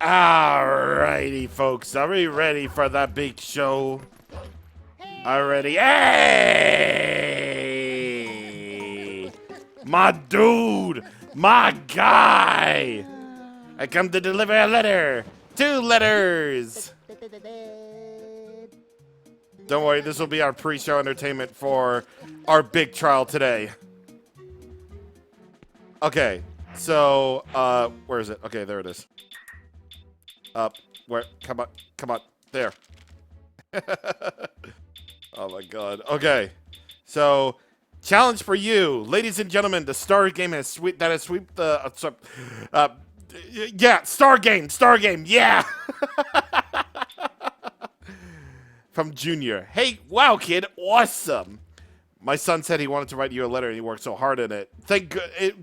Alrighty, folks. Are we ready for the big show? Already? Hey! My dude! My guy! I come to deliver a letter! 2 letters! Don't worry, this will be our pre-show entertainment for our big trial today. Okay, so, where is it? Okay, there it is. Where? Come on, there. Oh my god. Okay, so challenge for you, ladies and gentlemen. The Star Game has swept the. Yeah, Star Game, yeah. From Junior. Hey, wow, kid, awesome. My son said he wanted to write you a letter, and he worked so hard in it. Thank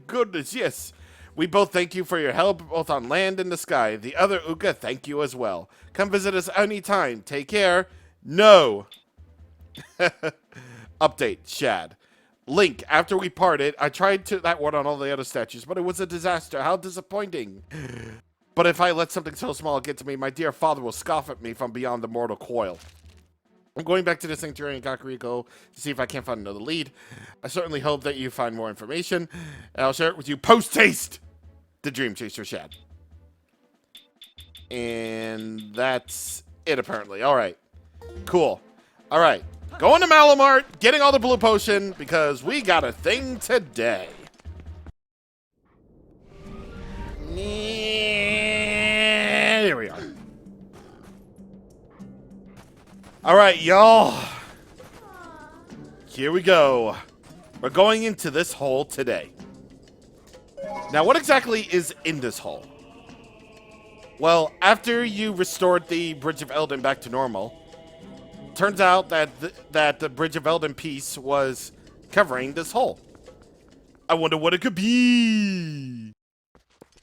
goodness, yes. We both thank you for your help, both on land and the sky. The other Uka, thank you as well. Come visit us anytime. Take care. No. Update, Shad. Link, after we parted, I tried to that one on all the other statues, but it was a disaster. How disappointing. But if I let something so small get to me, my dear father will scoff at me from beyond the mortal coil. I'm going back to the sanctuary in Kakariko to see if I can't find another lead. I certainly hope that you find more information, and I'll share it with you post-haste. The Dream Chaser Shad. And that's it, apparently. All right. Cool. All right. Going to Malamart, getting all the blue potion, because we got a thing today. Here we are. All right, y'all. Here we go. We're going into this hole today. Now, what exactly is in this hole? Well, after you restored the Bridge of Elden back to normal, turns out that the Bridge of Elden piece was covering this hole. I wonder what it could be.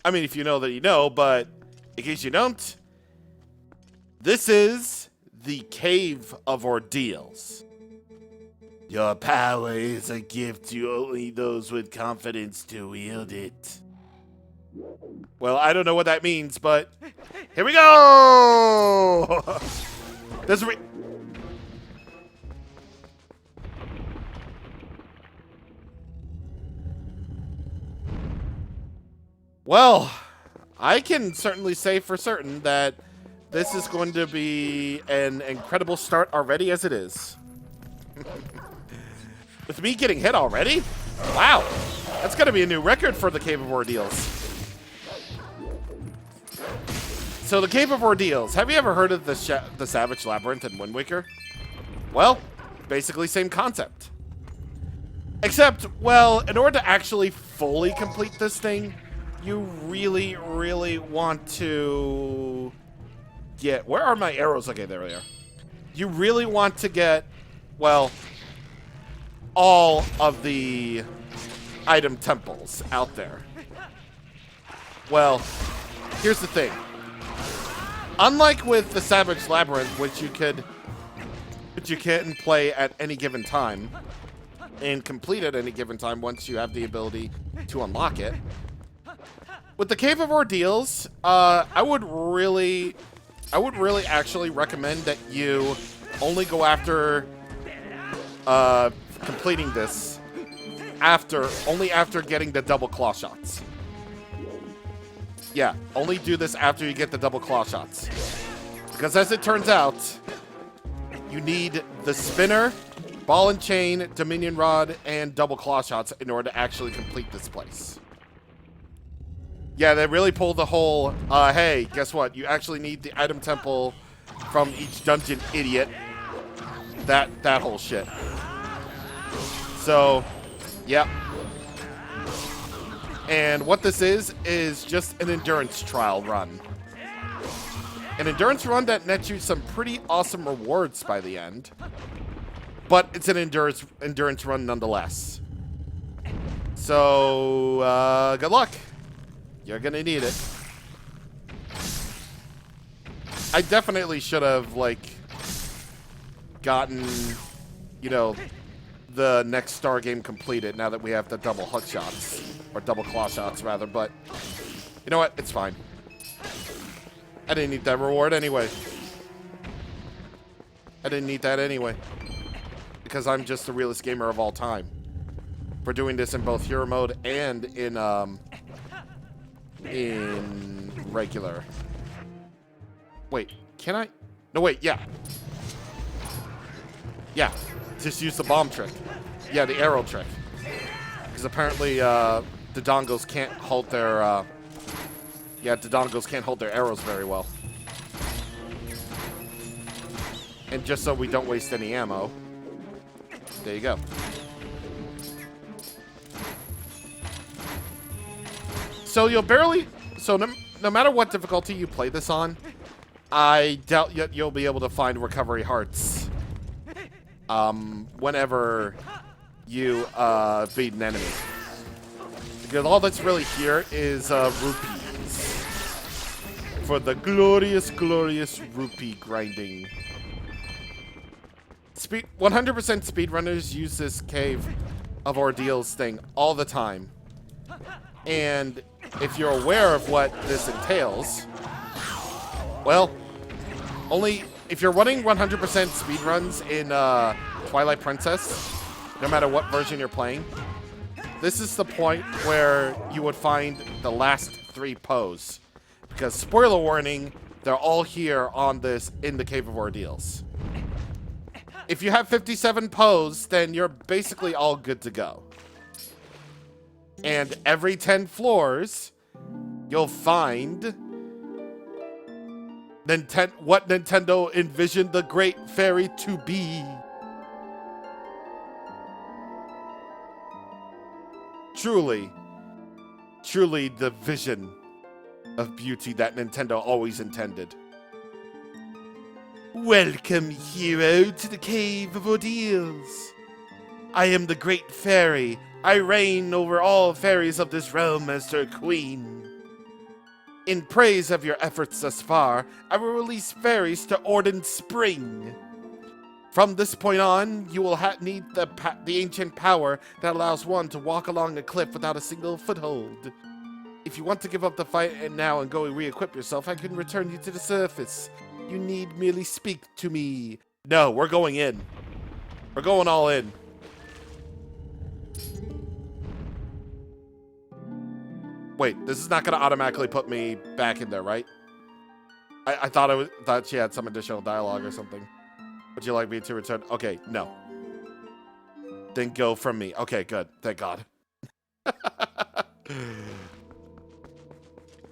I mean, if you know that you know, but in case you don't, this is the Cave of Ordeals. Your power is a gift to only those with confidence to wield it. Well, I don't know what that means, but here we go! Well, I can certainly say for certain that this is going to be an incredible start already as it is. With me getting hit already? Wow. That's going to be a new record for the Cave of Ordeals. So the Cave of Ordeals. Have you ever heard of the Savage Labyrinth in Wind Waker? Well, basically same concept. Except, well, in order to actually fully complete this thing, you really, really want to get... Where are my arrows? Okay, there they are. You really want to get, well, all of the item temples out there. Well, here's the thing. Unlike with the Savage Labyrinth, which you can play at any given time and complete at any given time once you have the ability to unlock it, with the Cave of Ordeals, I would really actually recommend that you only go after completing this only after getting the double claw shots. Yeah, only do this after you get the double claw shots. Because as it turns out, you need the spinner, ball and chain, dominion rod, and double claw shots in order to actually complete this place. Yeah, they really pulled the whole, hey, guess what? You actually need the item temple from each dungeon, idiot. That whole shit. So, yep. And what this is just an endurance trial run. An endurance run that nets you some pretty awesome rewards by the end. But it's an endurance run nonetheless. So, good luck. You're gonna need it. I definitely should have, like, gotten, you know, the next Star game completed now that we have the double hook shots. Or double claw shots, rather, but you know what? It's fine. I didn't need that reward anyway. I didn't need that anyway. Because I'm just the realest gamer of all time. For doing this in both hero mode and in regular. Wait, can I? No, wait, yeah. Yeah, just use the bomb trick. Yeah, the arrow trick. Because apparently the dongos can't hold their, the dongos can't hold their arrows very well. And just so we don't waste any ammo, there you go. So you'll barely, so no matter what difficulty you play this on, I doubt yet you'll be able to find recovery hearts whenever you beat an enemy. Because all that's really here is rupees. For the glorious, glorious rupee grinding. 100% speedrunners use this Cave of Ordeals thing all the time. And if you're aware of what this entails, well, only if you're running 100% speedruns in Twilight Princess, no matter what version you're playing, this is the point where you would find the last 3 pose. Because, spoiler warning, they're all here on this in the Cave of Ordeals. If you have 57 pose, then you're basically all good to go. And every 10 floors, you'll find what Nintendo envisioned the Great Fairy to be. Truly, truly the vision of beauty that Nintendo always intended. Welcome, hero, to the Cave of Ordeals. I am the Great Fairy. I reign over all fairies of this realm as their queen. In praise of your efforts thus far, I will release fairies to Orden Spring. From this point on, you will need the ancient power that allows one to walk along a cliff without a single foothold. If you want to give up the fight now and go re-equip yourself, I can return you to the surface. You need merely speak to me. No, we're going in. We're going all in. Wait, this is not going to automatically put me back in there, right? I thought she had some additional dialogue or something. Would you like me to return? Okay, no. Then go from me. Okay, good. Thank God.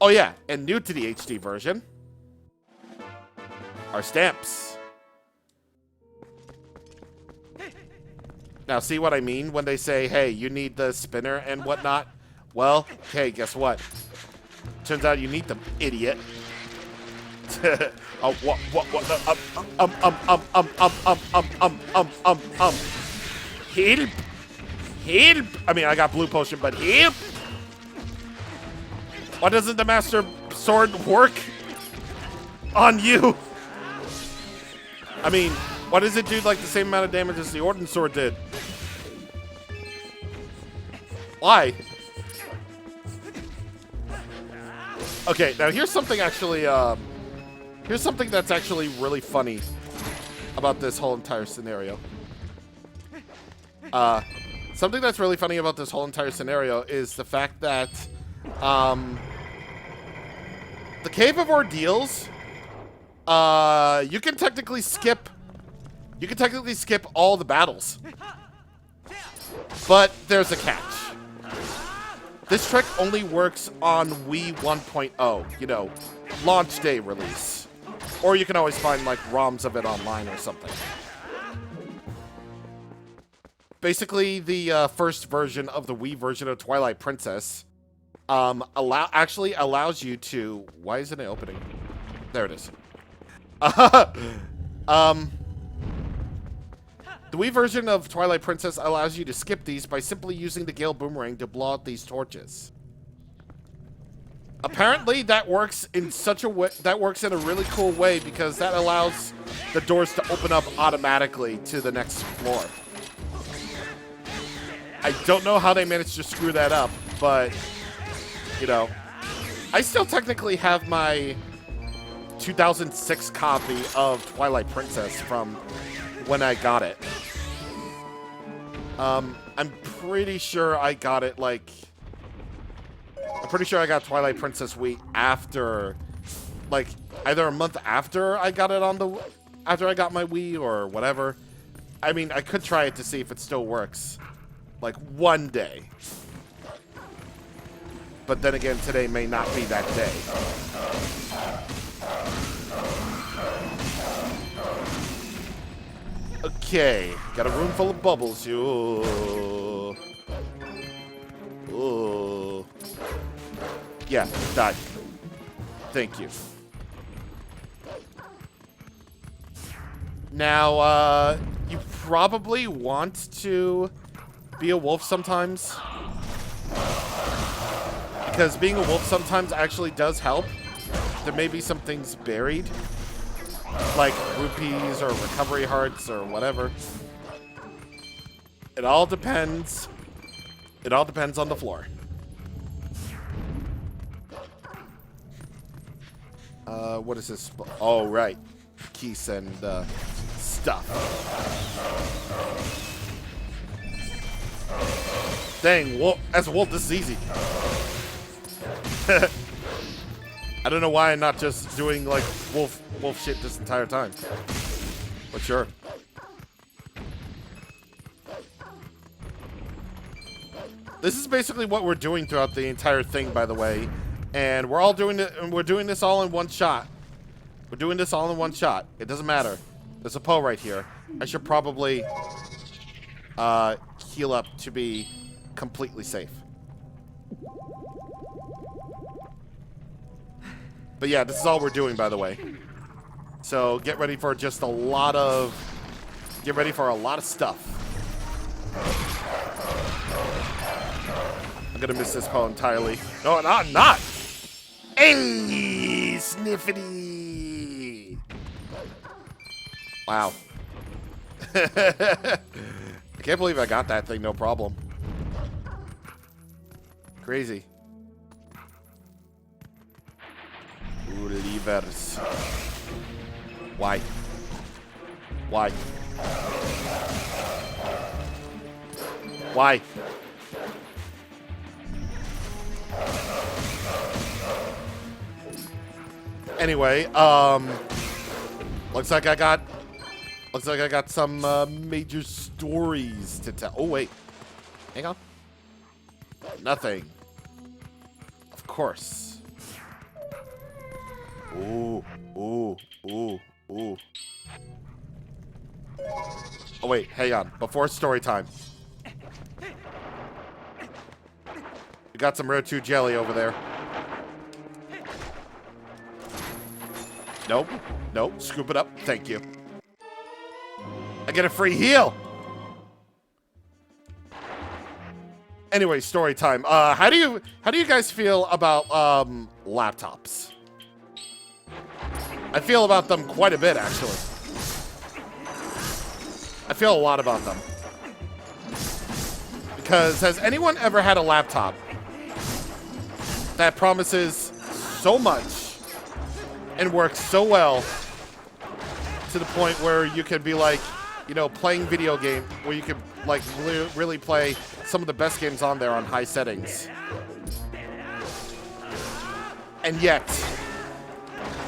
Oh yeah, and new to the HD version are stamps. Now, see what I mean when they say, hey, you need the spinner and whatnot? Well, hey, guess what? Turns out you need them, idiot. Oh, what, help! Help! I mean, I got blue potion, but help! Why doesn't the Master Sword work on you? I mean, why does it do like the same amount of damage as the Orden Sword did? Why? Okay, now here's something actually, here's something that's actually really funny about this whole entire scenario. Something that's really funny about this whole entire scenario is the fact that, the Cave of Ordeals, you can technically skip all the battles. But there's a catch. This trick only works on Wii 1.0, you know, launch day release. Or you can always find, like, ROMs of it online or something. Basically, the first version of the Wii version of Twilight Princess actually allows you to... Why isn't it opening? There it is. The Wii version of Twilight Princess allows you to skip these by simply using the Gale Boomerang to blow out these torches. Apparently, that works in such a way, that works in a really cool way because that allows the doors to open up automatically to the next floor. I don't know how they managed to screw that up, but, you know, I still technically have my 2006 copy of Twilight Princess from when I got it. I'm pretty sure I got it like... I'm pretty sure I got Twilight Princess Wii after, like, either a month after I got it on the... After I got my Wii or whatever. I mean, I could try it to see if it still works. Like, one day. But then again, today may not be that day. Okay, got a room full of bubbles. Ooh. Ooh. Yeah, die. Thank you. Now, you probably want to be a wolf sometimes. Because being a wolf sometimes actually does help. There may be some things buried. Like rupees or recovery hearts or whatever. It all depends. It all depends on the floor. What is this? Oh, right. Keys and stuff. Dang, wolf, as a wolf, this is easy. I don't know why I'm not just doing like wolf shit this entire time. But sure. This is basically what we're doing throughout the entire thing, by the way. And we're all doing it, and we're doing this all in one shot. We're doing this all in one shot. It doesn't matter. There's a Poe right here. I should probably heal up to be completely safe. But yeah, this is all we're doing, by the way. So get ready for just a lot of... Get ready for a lot of stuff. I'm gonna miss this Poe entirely. No, I'm not! Hey, Sniffity! Wow. I can't believe I got that thing, no problem. Crazy. Ooh, levers. Why? Why? Why? Anyway, looks like I got some major stories to tell. Oh wait, hang on. Nothing. Of course. Ooh, ooh, ooh, ooh. Oh wait, hang on. Before story time. We got some Rare 2 jelly over there. Nope. Nope. Scoop it up. Thank you. I get a free heal. Anyway, story time. How do you guys feel about laptops? I feel about them quite a bit, actually. I feel a lot about them. Because has anyone ever had a laptop that promises so much and works so well to the point where you could be like, you know, playing video game, where you could like really play some of the best games on there on high settings. And yet,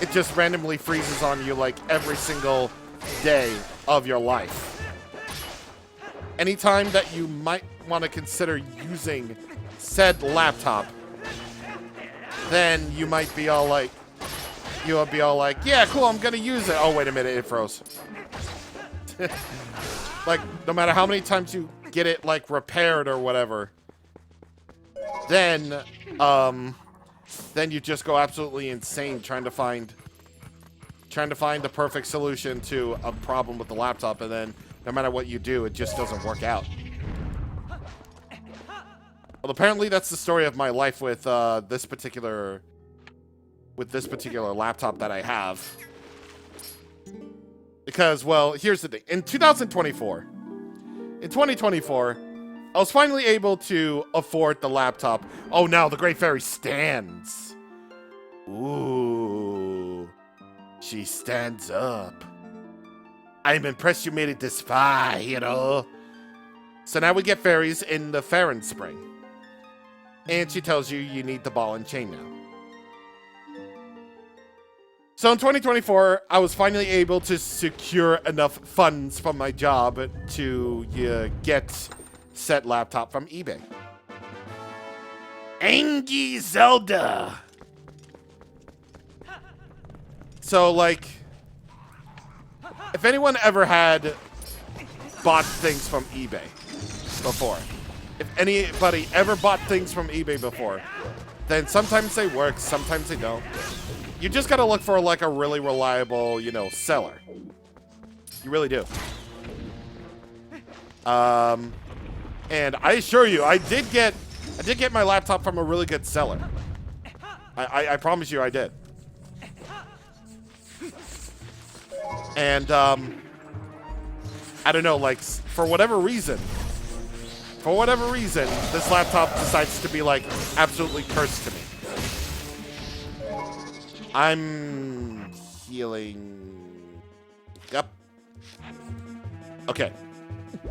it just randomly freezes on you like every single day of your life. Anytime that you might want to consider using said laptop, then you might be all like, you'll be all like, yeah, cool, I'm gonna use it. Oh, wait a minute, it froze. Like, no matter how many times you get it, like, repaired or whatever, then you just go absolutely insane trying to find the perfect solution to a problem with the laptop, and then no matter what you do, it just doesn't work out. Well, apparently that's the story of my life with this particular laptop that I have. Because, well, here's the thing. In 2024, I was finally able to afford the laptop. Oh, now the Great Fairy stands. Ooh. She stands up. I'm impressed you made it this far, you know. So now we get fairies in the Farron Spring. And she tells you you need the ball and chain now. So in 2024, I was finally able to secure enough funds from my job to get said laptop from eBay. Angie Zelda. So, like, if anyone ever had bought things from eBay before, if anybody ever bought things from eBay before, then sometimes they work, sometimes they don't. You just gotta look for, like, a really reliable, you know, seller. You really do. And I assure you, I did get my laptop from a really good seller. I promise you I did. And, I don't know, like, for whatever reason, this laptop decides to be, like, absolutely cursed to me. I'm healing. Yep. Okay.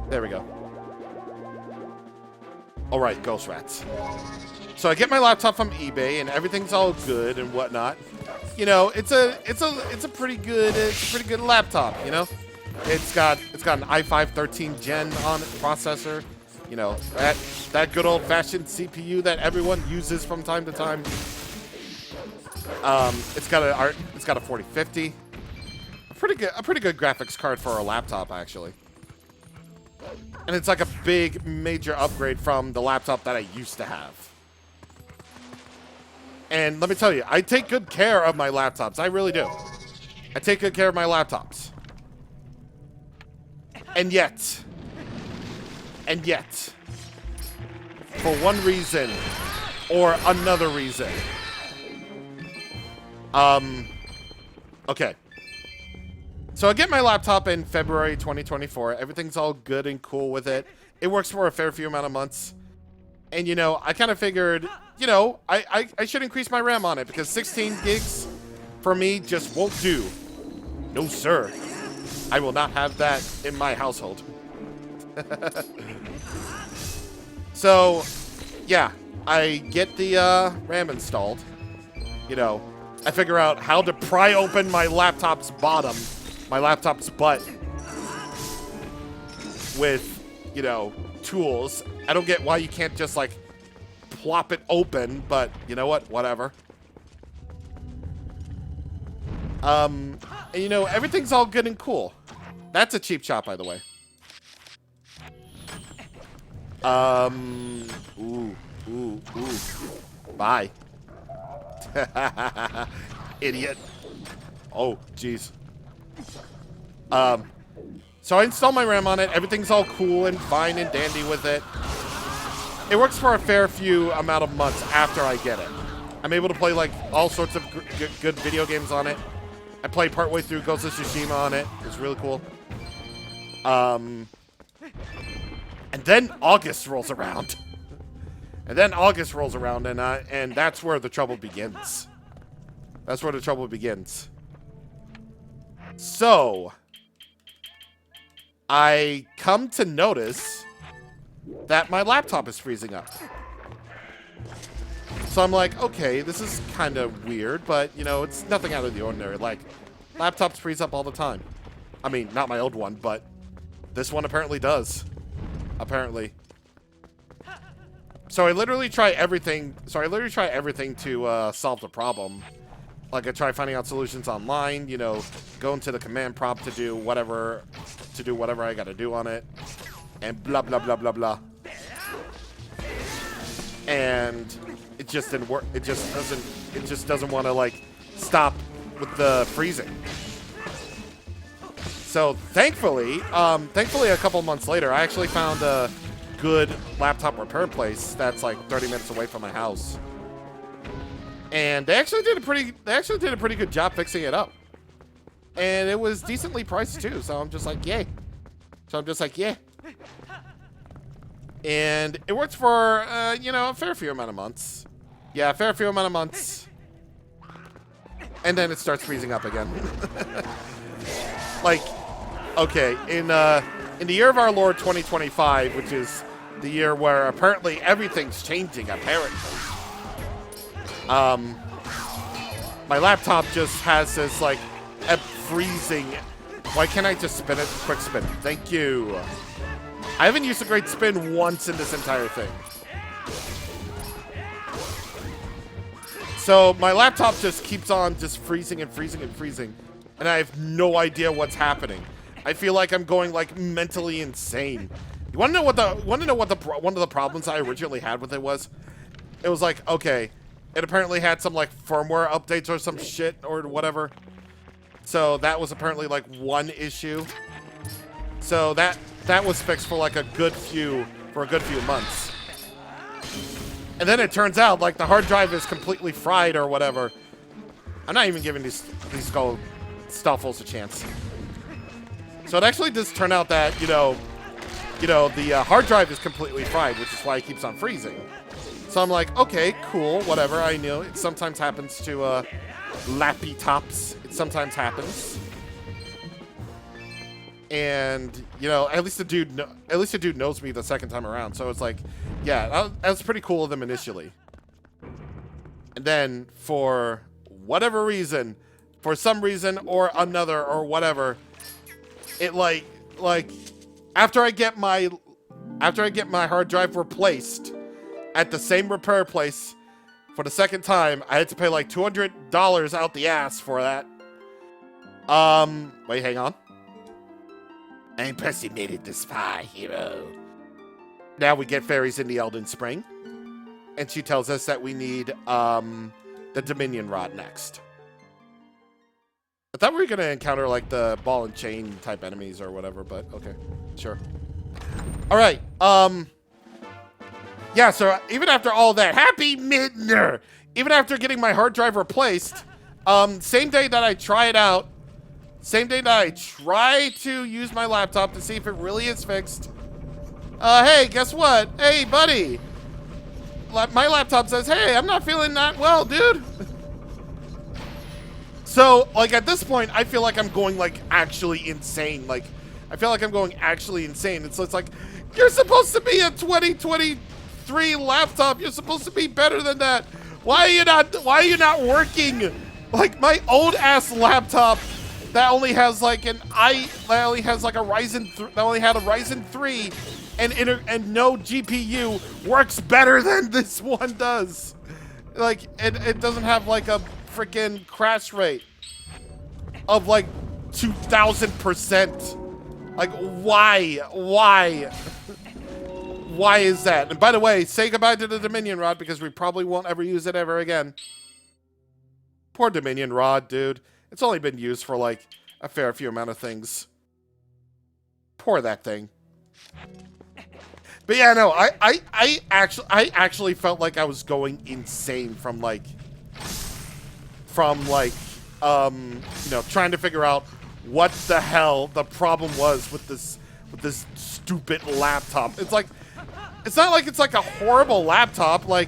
There we go. Alright, ghost rats. So I get my laptop from eBay and everything's all good and whatnot. You know, it's a pretty good laptop, you know? It's got an i5 13 Gen on it, processor. You know, that good old-fashioned CPU that everyone uses from time to time. It's got a 4050. A pretty good graphics card for a laptop, actually. And it's like a big major upgrade from the laptop that I used to have. And let me tell you, I take good care of my laptops. I really do. I take good care of my laptops. And yet, for one reason or another reason, okay. So I get my laptop in February 2024. Everything's all good and cool with it. It works for a fair few amount of months. And, you know, I kind of figured, you know, I should increase my RAM on it because 16 gigs for me just won't do. No, sir. I will not have that in my household. So, yeah, I get the RAM installed. You know, I figure out how to pry open my laptop's bottom, my laptop's butt with, you know, tools. I don't get why you can't just, like, plop it open, but you know what? Whatever. And, you know, everything's all good and cool. That's a cheap shot, by the way. Ooh. Bye. Idiot. Oh, jeez. So I install my RAM on it. Everything's all cool and fine and dandy with it. It works for a fair few amount of months after I get it. I'm able to play, like, all sorts of good video games on it. I played partway through Ghost of Tsushima on it. It was really cool. And then August rolls around. And that's where the trouble begins. So, I come to notice that my laptop is freezing up. So I'm like, okay, this is kind of weird, but, you know, it's nothing out of the ordinary. Like, laptops freeze up all the time. I mean, not my old one, but this one apparently does. Apparently. So I literally try everything. To solve the problem. Like, I try finding out solutions online, you know, go into the command prompt to do whatever I gotta do on it. And blah, blah, blah, blah, blah. And it just didn't work. It just doesn't want to, like, stop with the freezing. So thankfully, a couple months later, I actually found a good laptop repair place that's like 30 minutes away from my house. And they actually did a pretty good job fixing it up. And it was decently priced too, so I'm just like, yay. And it works for, you know, a fair few amount of months. Yeah, a fair few amount of months. and then it starts freezing up again. Like, okay, in the year of our Lord 2025, which is the year where apparently everything's changing, apparently. My laptop just has this, like, freezing. Why can't I just spin it? Quick spin. Thank you. I haven't used a great spin once in this entire thing. So my laptop just keeps on just freezing and freezing and freezing, and I have no idea what's happening. I feel like I'm going like mentally insane. You want to know what one of the problems I originally had with it was? It was like, okay, it apparently had some like firmware updates or some shit or whatever. So that was apparently like one issue. So that was fixed for like a good few months. And then it turns out like the hard drive is completely fried or whatever. I'm not even giving these Stoffels a chance. So it actually does turn out that, you know, the hard drive is completely fried, which is why it keeps on freezing. So I'm like, okay, cool, whatever. I know it sometimes happens to lappy tops. It sometimes happens. And you know, at least the dude knows me the second time around. So it's like, yeah, that was pretty cool of them initially. And then for whatever reason, for some reason or another or whatever, it like after I get my hard drive replaced at the same repair place for the second time, I had to pay like $200 out the ass for that. Wait, hang on. I'm impressed you made it this far, hero. Now we get fairies in the Elden Spring, and she tells us that we need the Dominion Rod next. I thought we were gonna encounter like the ball and chain type enemies or whatever, but okay, sure. All right, yeah. So even after all that, happy Midner. Even after getting my hard drive replaced, same day that I try it out, same day that I try to use my laptop to see if it really is fixed. Hey, guess what? Hey, buddy. My laptop says, hey, I'm not feeling that well, dude. So, like, at this point, I feel like I'm going, like, actually insane. Like, I feel like I'm going actually insane. It's like, you're supposed to be a 2023 laptop. You're supposed to be better than that. Why are you not working? Like, my old-ass laptop that only has, like, a Ryzen 3 and no GPU works better than this one does. Like, it doesn't have, like, a freaking crash rate of like 2,000%. Like, why is that? And by the way, say goodbye to the Dominion Rod because we probably won't ever use it ever again. Poor Dominion Rod, dude. It's only been used for like a fair few amount of things. Poor that thing. But yeah, no, I actually felt like I was going insane from like you know, trying to figure out what the hell the problem was with this stupid laptop. It's like, it's not like it's like a horrible laptop. Like,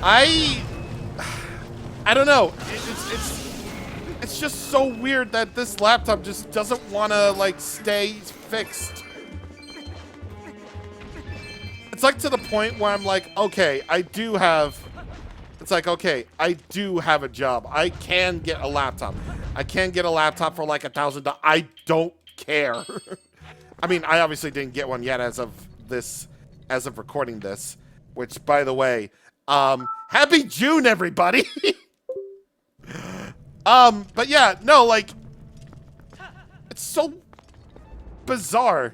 I don't know. It's just so weird that this laptop just doesn't want to like stay fixed. It's like to the point where I'm like, okay, it's like, okay, I do have a job. I can get a laptop. I can get a laptop for like $1,000. I don't care. I mean, I obviously didn't get one yet as of recording this, which by the way, happy June, everybody. But yeah, no, like, it's so bizarre.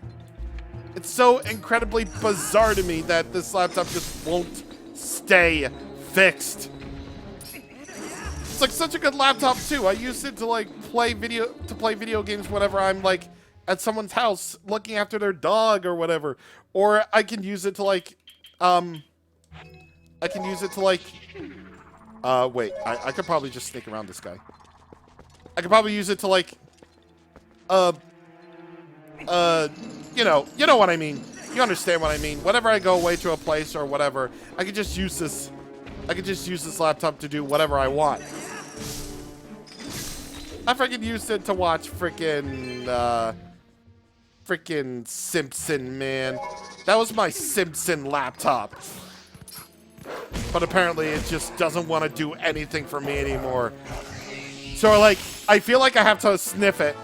It's so incredibly bizarre to me that this laptop just won't stay fixed. It's like such a good laptop too. I use it to like play video games whenever I'm like at someone's house looking after their dog or whatever. Or I can use it to like wait, I could probably just sneak around this guy. I could probably use it to like you know what I mean. You understand what I mean. Whenever I go away to a place or whatever, I could just use this laptop to do whatever I want. I freaking used it to watch freaking Simpson, man. That was my Simpson laptop. But apparently it just doesn't want to do anything for me anymore. So, like, I feel like I have to sniff it.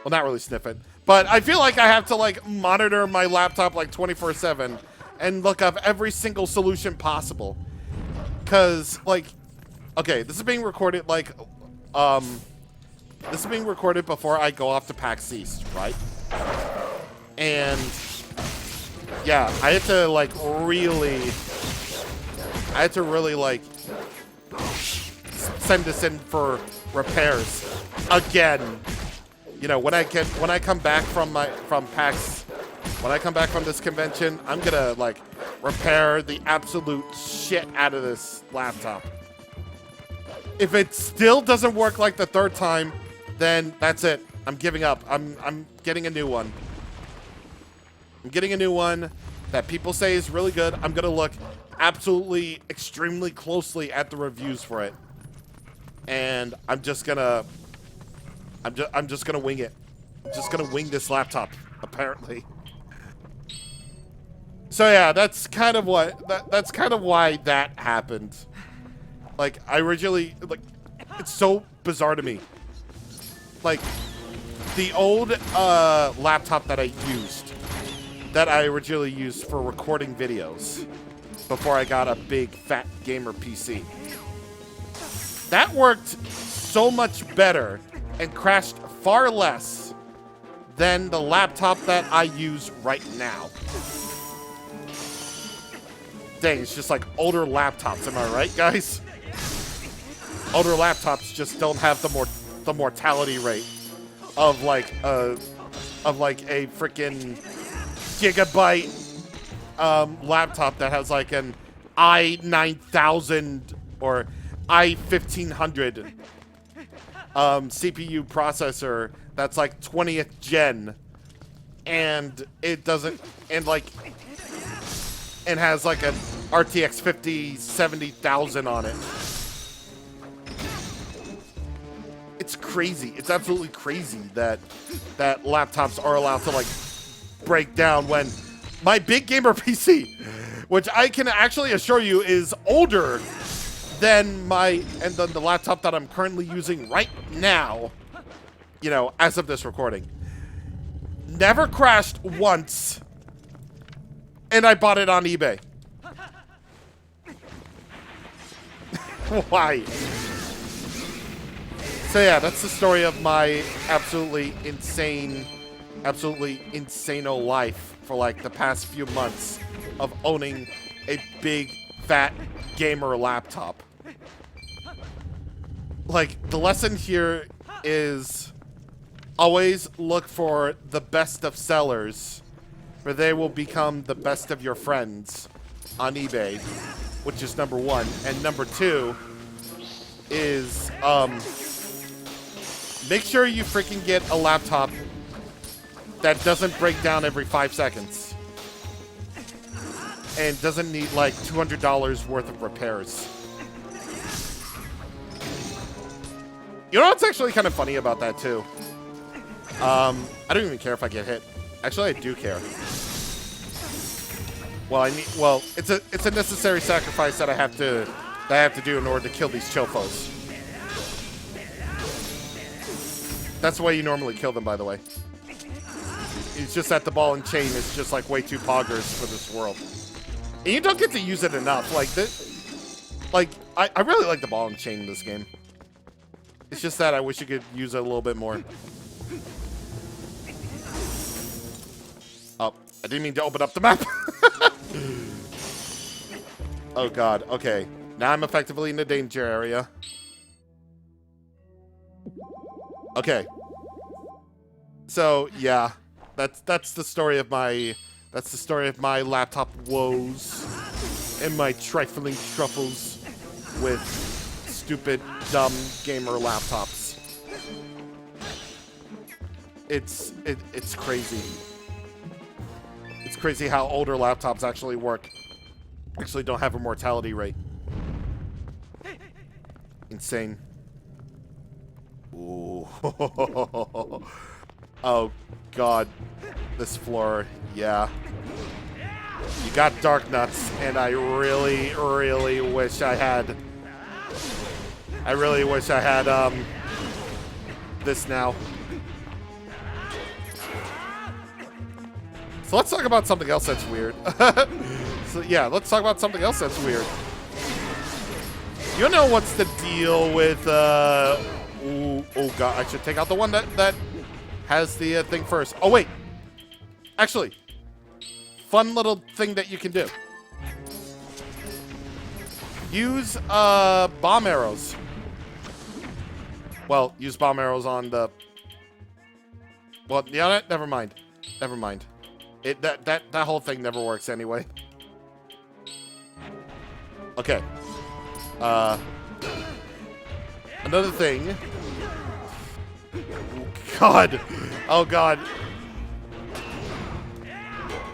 Well, not really sniff it. But I feel like I have to, like, monitor my laptop, like, 24/7. And look up every single solution possible. Because, like, okay, this is being recorded, like, this is being recorded before I go off to PAX East, right? And, yeah, I had to, like, really, like, send this in for repairs again. You know, when I come back from PAX, when I come back from this convention, I'm gonna, like, repair the absolute shit out of this laptop. If it still doesn't work like the third time, then that's it. I'm giving up. I'm getting a new one. I'm getting a new one that people say is really good. I'm gonna look absolutely extremely closely at the reviews for it. And I'm just gonna wing it. I'm just gonna wing this laptop, apparently. So yeah, that's kind of why that happened. Like, I originally, like, it's so bizarre to me. Like, the old laptop that I used, that I originally used for recording videos before I got a big fat gamer PC. That worked so much better and crashed far less than the laptop that I use right now. Dang, it's just like older laptops, am I right, guys? Older laptops just don't have the mortality rate of like a freaking gigabyte laptop that has like an i9000 or i1500 CPU processor that's like 20th gen, and it doesn't, and has like an RTX 5070,000 on it. It's crazy. It's absolutely crazy that laptops are allowed to, like, break down when my big gamer PC, which I can actually assure you is older than the laptop that I'm currently using right now, you know, as of this recording, never crashed once, and I bought it on eBay. Why? So yeah, that's the story of my absolutely insano life for like the past few months of owning a big fat gamer laptop. Like, the lesson here is always look for the best of sellers, for they will become the best of your friends on eBay, which is number one. And number two is, make sure you freaking get a laptop that doesn't break down every 5 seconds and doesn't need like $200 worth of repairs. You know what's actually kind of funny about that too? I don't even care if I get hit. Actually, I do care. Well, it's a necessary sacrifice that I have to do in order to kill these chofos. That's the way you normally kill them, by the way. It's just that the ball and chain is just like way too poggers for this world. And you don't get to use it enough. Like this, like I really like the ball and chain in this game. It's just that I wish you could use it a little bit more. Oh, I didn't mean to open up the map. Oh god, okay. Now I'm effectively in the danger area. Okay. So, yeah. That's the story of my laptop woes and my trifling truffles with stupid, dumb gamer laptops. It's crazy. It's crazy how older laptops actually work. Actually don't have a mortality rate. Insane. Ooh. Oh, God. This floor, yeah. You got dark nuts, and I really, really wish I had... I really wish I had, this now. So let's talk about something else that's weird. So, yeah, let's talk about something else that's weird. You know what's the deal with, ooh, oh, God, I should take out the one that has the thing first. Oh, wait. Actually, fun little thing that you can do. Use, bomb arrows. Well, use bomb arrows on the... Well, yeah, never mind. Never mind. That whole thing never works anyway. Okay. Another thing. God. Oh, God.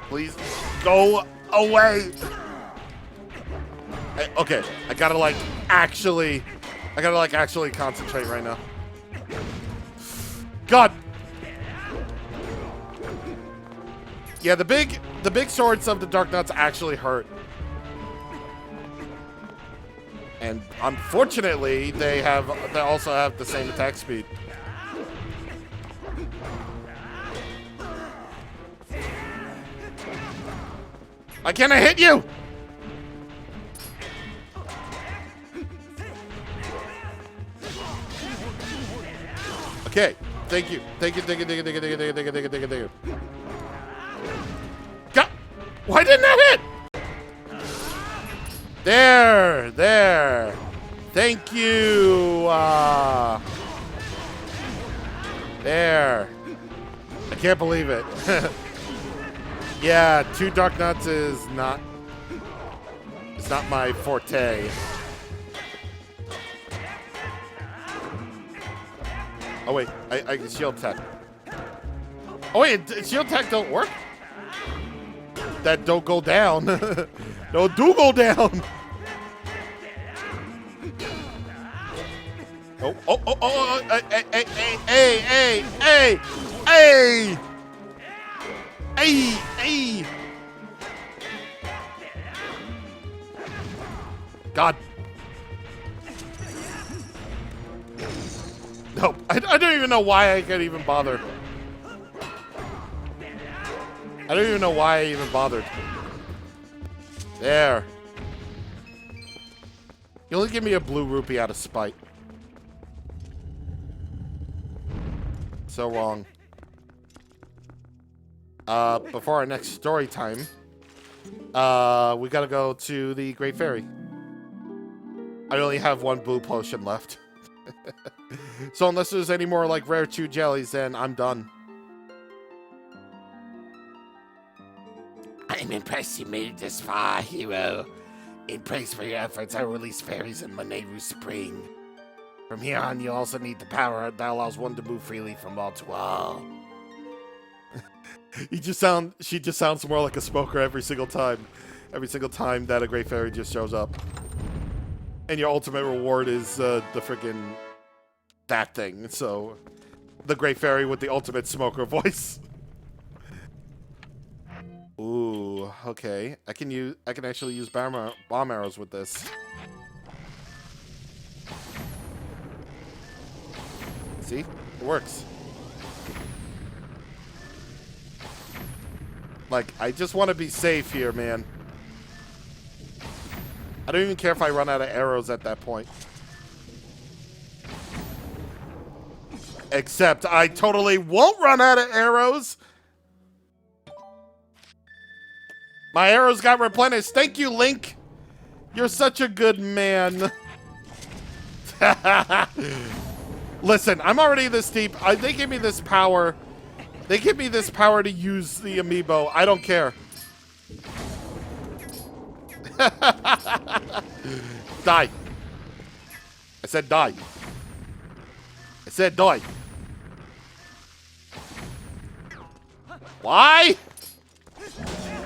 Please go away. Okay. I gotta, like, actually concentrate right now. God. Yeah, the big swords of the Dark Nuts actually hurt. And unfortunately, they also have the same attack speed. Why can't I hit you? Okay. Thank you. Thank you. God. Why didn't that hit? There. Thank you. There. I can't believe it. Yeah, 2 Dark Nuts is not... It's not my forte. Oh, wait. I can shield tech. Oh, wait. Shield tech don't work? That don't go down. No, do go down. Oh, hey. God. No, I don't even know why I could even bother. I don't even know why I even bothered. There. You only give me a blue rupee out of spite. So wrong. Before our next story time, we gotta go to the Great Fairy. I only have 1 blue potion left. So unless there's any more, like, rare chew jellies, then I'm done. I'm impressed you made it this far, hero. In praise for your efforts, I release fairies in Maneru Spring. From here on, you also need the power that allows one to move freely from wall to wall. She just sounds more like a smoker every single time. Every single time that a Great Fairy just shows up. And your ultimate reward is the freaking... that thing. So, the Great Fairy with the ultimate smoker voice. Ooh, okay. I can actually use bomb arrows with this. See? It works. Like, I just want to be safe here, man. I don't even care if I run out of arrows at that point. Except I totally won't run out of arrows. My arrows got replenished. Thank you, Link. You're such a good man. Listen, I'm already this deep. They give me this power. They give me this power to use the amiibo. I don't care. Die. I said die. I said die. Why?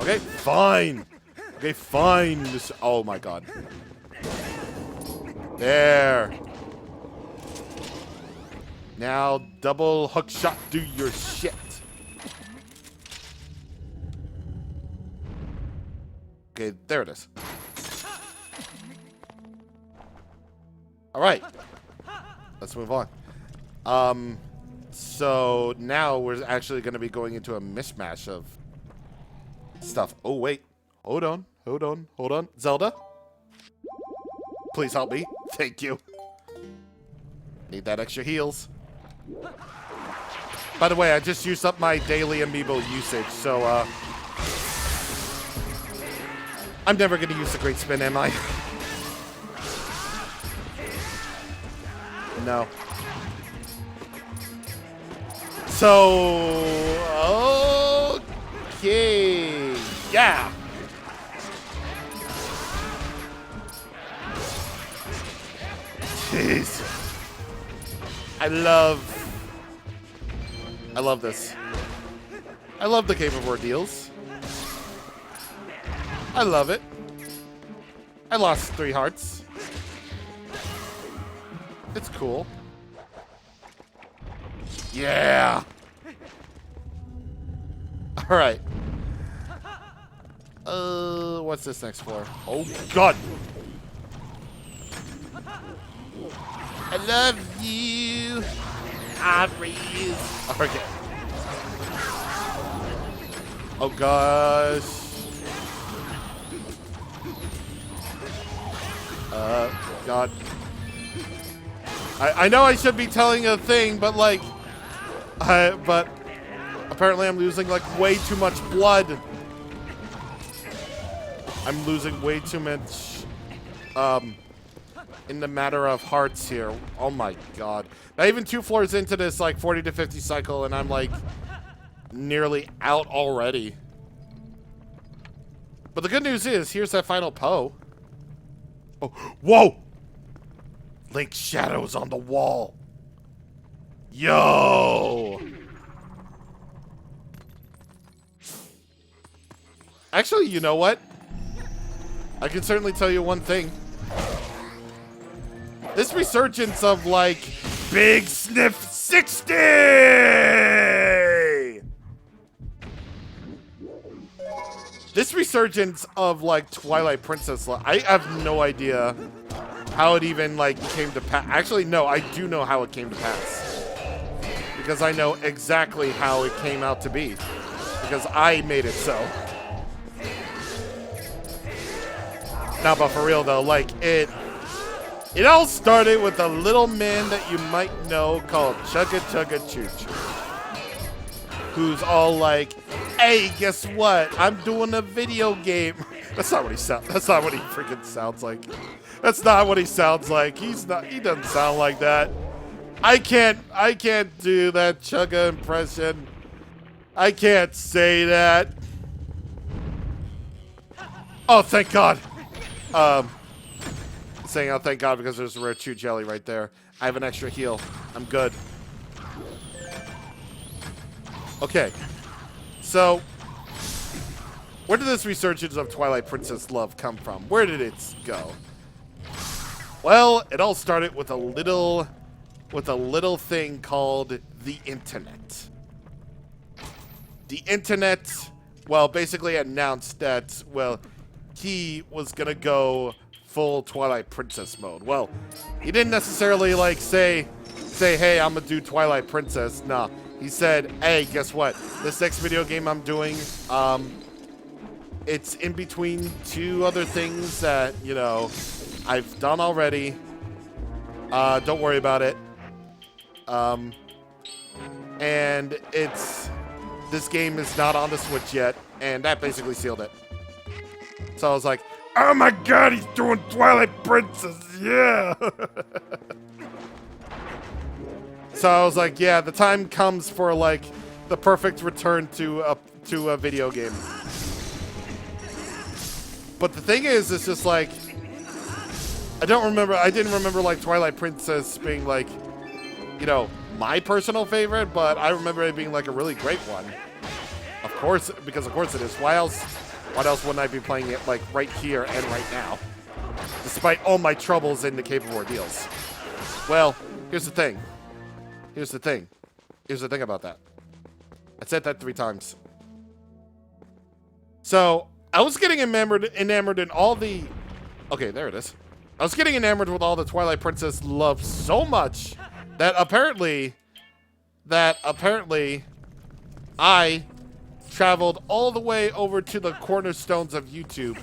Okay, fine. Okay, fine. Oh my god. Now, double hook shot, do your shit. Okay, there it is. All right, let's move on. So now we're actually going to be going into a mishmash of stuff. Oh, wait. Hold on. Zelda? Please help me. Thank you. Need that extra heals. By the way, I just used up my daily amiibo usage, so, I'm never going to use the Great Spin, am I? No. So, okay, yeah. Jeez. I love this. I love the Cave of Ordeals. I love it. I lost 3 hearts. It's cool. Yeah. All right. What's this next floor? Oh God. I love you. Ivories. Okay. Oh gosh. God. I know I should be telling a thing, but like, but apparently I'm losing like way too much blood. I'm losing way too much, in the matter of hearts here. Oh my God. Not even 2 floors into this like 40 to 50 cycle and I'm like nearly out already. But the good news is, here's that final Poe. Oh, whoa! Link's shadows on the wall. Yo! Actually, you know what? I can certainly tell you one thing. This resurgence of, like, Big Sniff 60! This resurgence of, like, Twilight Princess, I have no idea how it even, like, came to pass. Actually, no, I do know how it came to pass. Because I know exactly how it came out to be. Because I made it so. Nah, but for real, though, like, it all started with a little man that you might know called Chugga Chugga Choo Choo. Who's all like, hey, guess what? I'm doing a video game. That's not what he sounds. That's not what he freaking sounds like. That's not what he sounds like. He doesn't sound like that. I can't do that Chugga impression. I can't say that. Oh, thank God. Saying oh thank God because there's a rare chew jelly right there. I have an extra heal. I'm good. Okay. So, where did this resurgence of Twilight Princess love come from? Where did it go? Well, it all started with a little thing called the internet. The internet, well, basically announced that, well, he was gonna go full Twilight Princess mode. Well, he didn't necessarily like say, hey, I'm gonna do Twilight Princess. Nah, he said, hey, guess what? This next video game I'm doing, it's in between 2 other things that, you know, I've done already. Don't worry about it. And this game is not on the Switch yet, and that basically sealed it. So I was like, oh my God, he's doing Twilight Princess, yeah! So I was like, yeah, the time comes for, like, the perfect return to a video game. But the thing is, it's just like, I didn't remember, like, Twilight Princess being, like, you know, my personal favorite, but I remember it being, like, a really great one. Of course, because of course it is. Why else wouldn't I be playing it, like, right here and right now? Despite all my troubles in the Cave of Ordeals. Well, here's the thing. Here's the thing. Here's the thing about that. I said that 3 times. So, I was getting enamored in all the... Okay, there it is. I was getting enamored with all the Twilight Princess love so much that apparently I traveled all the way over to the cornerstones of YouTube.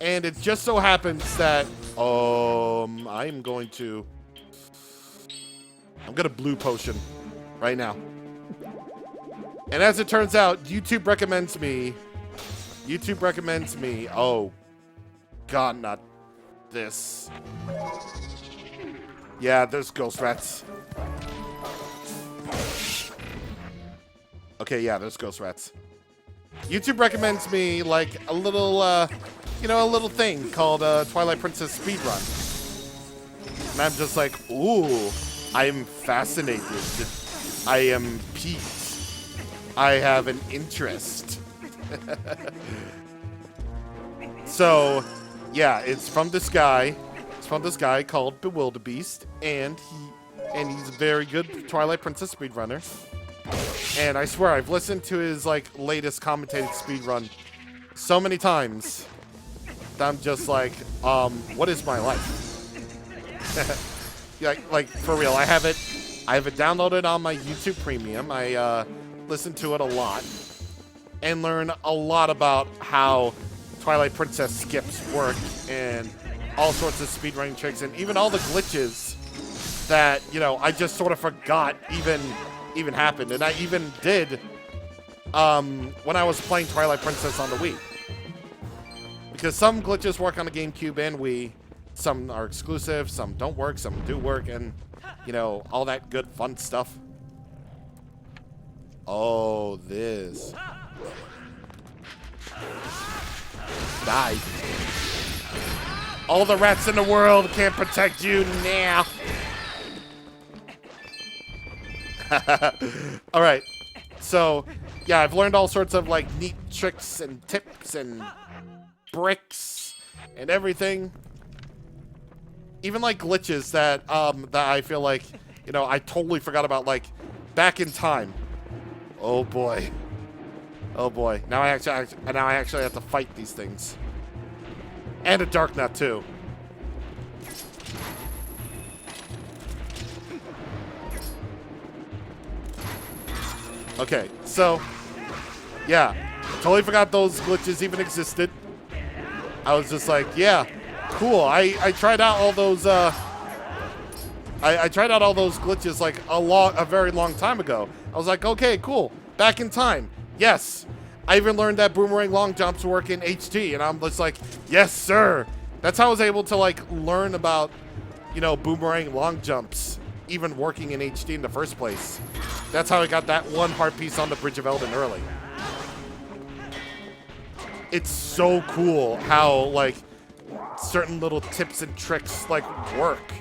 And it just so happens that I'm gonna blue potion right now. And as it turns out, YouTube recommends me, oh God, not this. Yeah, there's ghost rats. Okay, yeah, there's ghost rats. YouTube recommends me like a little, a little thing called Twilight Princess Speedrun. And I'm just like, ooh, I'm fascinated. I am piqued. I have an interest. So, yeah, it's from this guy. It's from this guy called Bewilderbeast, and he's a very good Twilight Princess speedrunner. And I swear, I've listened to his like latest commentated speedrun so many times that I'm just like, what is my life? like for real, I have it downloaded on my YouTube Premium. I listen to it a lot and learn a lot about how Twilight Princess skips work and all sorts of speedrunning tricks and even all the glitches that, I just sort of forgot even happened. And I even did when I was playing Twilight Princess on the Wii. Because some glitches work on the GameCube and Wii. Some are exclusive, some don't work, some do work, and, all that good fun stuff. Oh, this. Die. All the rats in the world can't protect you now. All right. So, yeah, I've learned all sorts of like neat tricks and tips and bricks and everything. Even like glitches that I feel like, I totally forgot about, like back in time. Oh boy. Oh boy. Now I actually have to fight these things. And a dark nut too. Okay, so yeah, totally forgot those glitches even existed. I was just like, yeah, cool. I tried out all those I tried out all those glitches like a very long time ago. I was like, okay, cool. Back in time. Yes. I even learned that boomerang long jumps work in HD, and I'm just like, yes, sir. That's how I was able to like learn about, boomerang long jumps even working in HD in the first place. That's how I got that one heart piece on the Bridge of Elden early. It's so cool how like certain little tips and tricks like work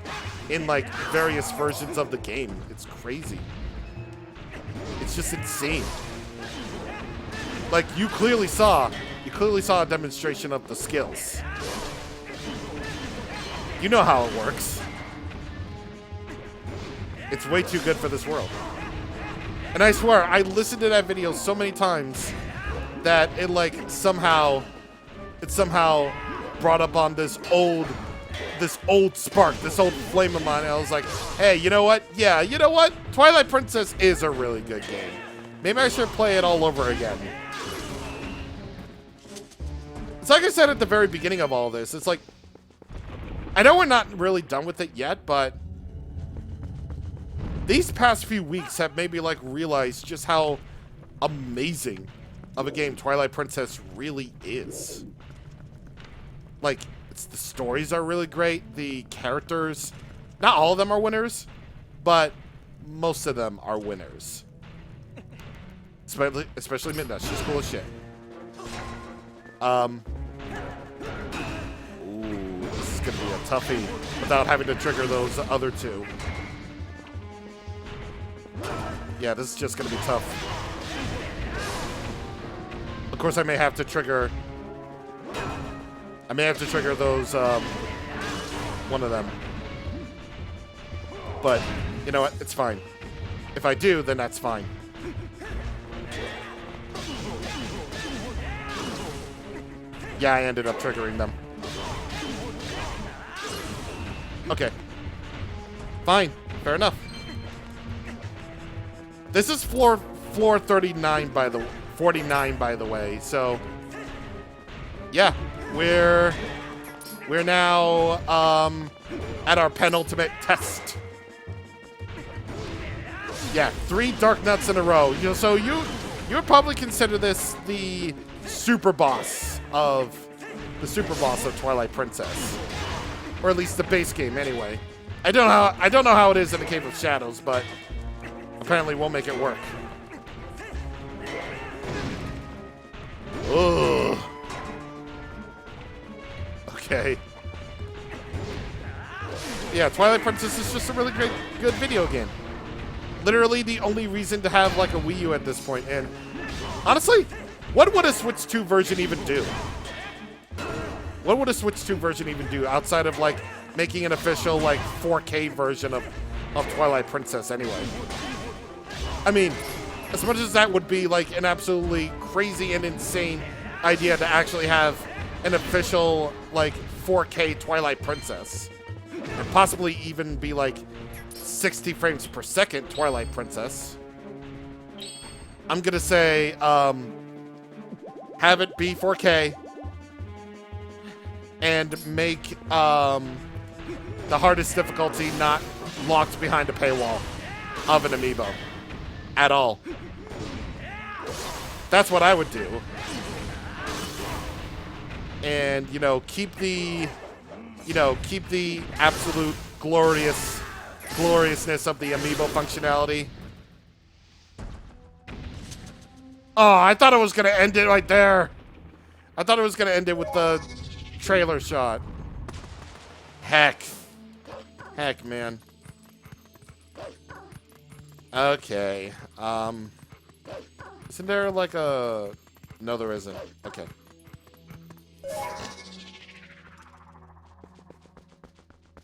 in like various versions of the game. It's crazy. It's just insane. Like you clearly saw a demonstration of the skills. You know how it works. It's way too good for this world. And I swear, I listened to that video so many times that it like somehow brought up on this old spark, this old flame of mine. And I was like, hey, you know what? Yeah, you know what? Twilight Princess is a really good game. Maybe I should play it all over again. It's like I said at the very beginning of all this. It's like, I know we're not really done with it yet, but these past few weeks have made me like realize just how amazing of a game Twilight Princess really is. Like, the stories are really great. The characters, not all of them are winners, but most of them are winners. Especially Midna. She's cool as shit. Ooh, this is gonna be a toughie without having to trigger those other two. Yeah, this is just gonna be tough. Of course, I may have to trigger those, one of them. But, you know what? It's fine. If I do, then that's fine. Yeah, I ended up triggering them. Okay. Fine. Fair enough. This is floor 39 by the 49 by the way. So yeah, we're now at our penultimate test. Yeah, 3 dark nuts in a row. You know, so you would probably consider this the super boss of Twilight Princess, or at least the base game anyway. I don't know how it is in the Cave of Shadows, but apparently we'll make it work. Ugh. Okay. Yeah, Twilight Princess is just a really good video game. Literally the only reason to have like a Wii U at this point. And honestly, what would a Switch 2 version even do? What would a Switch 2 version even do outside of like making an official like 4K version of Twilight Princess anyway? I mean, as much as that would be like an absolutely crazy and insane idea to actually have an official like 4K Twilight Princess, and possibly even be like 60 frames per second Twilight Princess, I'm gonna say have it be 4K and make the hardest difficulty not locked behind a paywall of an amiibo at all. That's what I would do. And, you know, keep the absolute gloriousness of the amiibo functionality. Oh, I thought it was going to end it right there. I thought it was going to end it with the trailer shot. Heck, man. Okay. Isn't there like a... No, there isn't. Okay.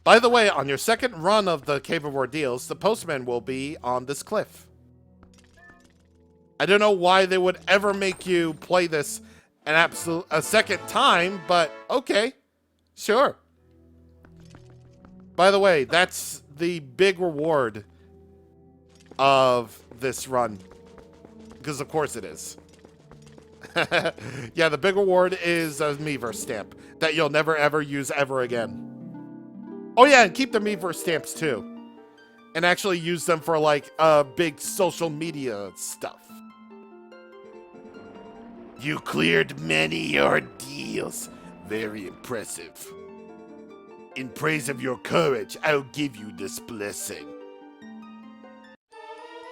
By the way, on your second run of the Cave of Ordeals, the postman will be on this cliff. I don't know why they would ever make you play this a second time, but okay. Sure. By the way, that's the big reward of this run. Because of course it is. Yeah, the big reward is a Miiverse stamp that you'll never ever use ever again. Oh yeah, and keep the Miiverse stamps too. And actually use them for like big social media stuff. You cleared many ordeals. Very impressive. In praise of your courage, I'll give you this blessing.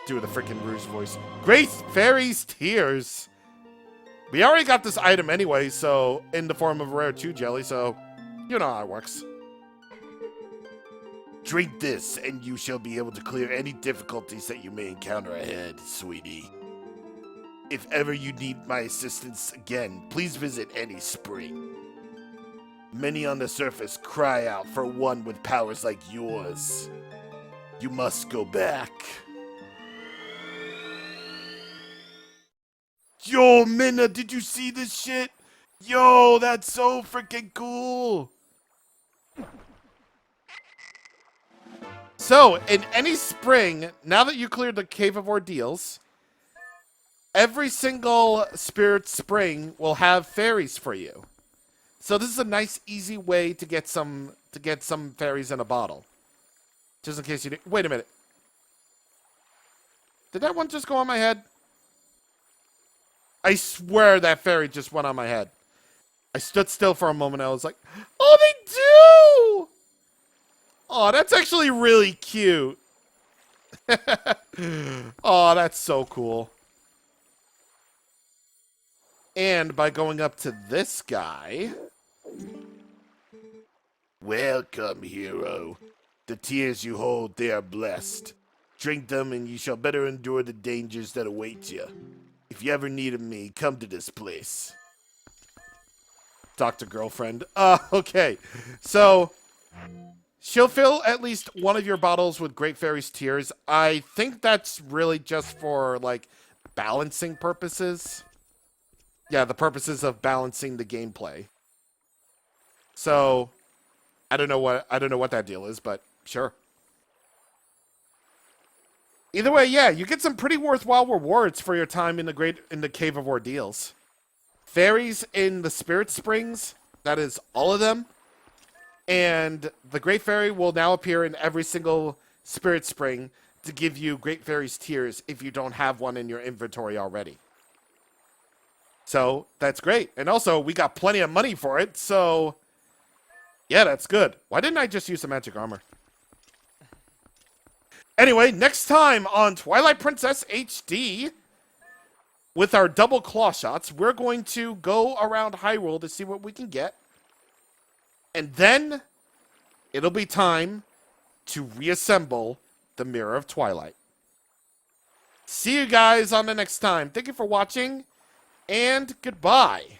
Do the freaking Rouge voice. Great Fairy's Tears. We already got this item anyway, so in the form of a rare 2 jelly, so you know how it works. Drink this, and you shall be able to clear any difficulties that you may encounter ahead, sweetie. If ever you need my assistance again, please visit any spring. Many on the surface cry out for one with powers like yours. You must go back. Yo, Minna, did you see this shit? Yo, that's so freaking cool. So, in any spring, now that you cleared the Cave of Ordeals, every single Spirit Spring will have fairies for you. So this is a nice, easy way to get some fairies in a bottle. Just in case you didn't... Wait a minute. Did that one just go on my head? I swear that fairy just went on my head. I stood still for a moment. I was like, oh, they do! Oh, that's actually really cute. Oh, that's so cool. And by going up to this guy... Welcome, hero. The tears you hold, they are blessed. Drink them, and you shall better endure the dangers that await you. If you ever need me, come to this place. Dr. Girlfriend. Okay. So, She'll fill at least one of your bottles with Great Fairy's Tears. I think that's really just for, like, balancing purposes. Yeah, the purposes of balancing the gameplay. So, I don't know what that deal is, but sure. Either way, yeah, you get some pretty worthwhile rewards for your time in the Cave of Ordeals. Fairies in the Spirit Springs, that is all of them. And the Great Fairy will now appear in every single Spirit Spring to give you Great Fairy's Tears if you don't have one in your inventory already. So, that's great. And also, we got plenty of money for it, so... yeah, that's good. Why didn't I just use the magic armor? Anyway, next time on Twilight Princess HD, with our double claw shots, we're going to go around Hyrule to see what we can get. And then, it'll be time to reassemble the Mirror of Twilight. See you guys on the next time. Thank you for watching, and goodbye.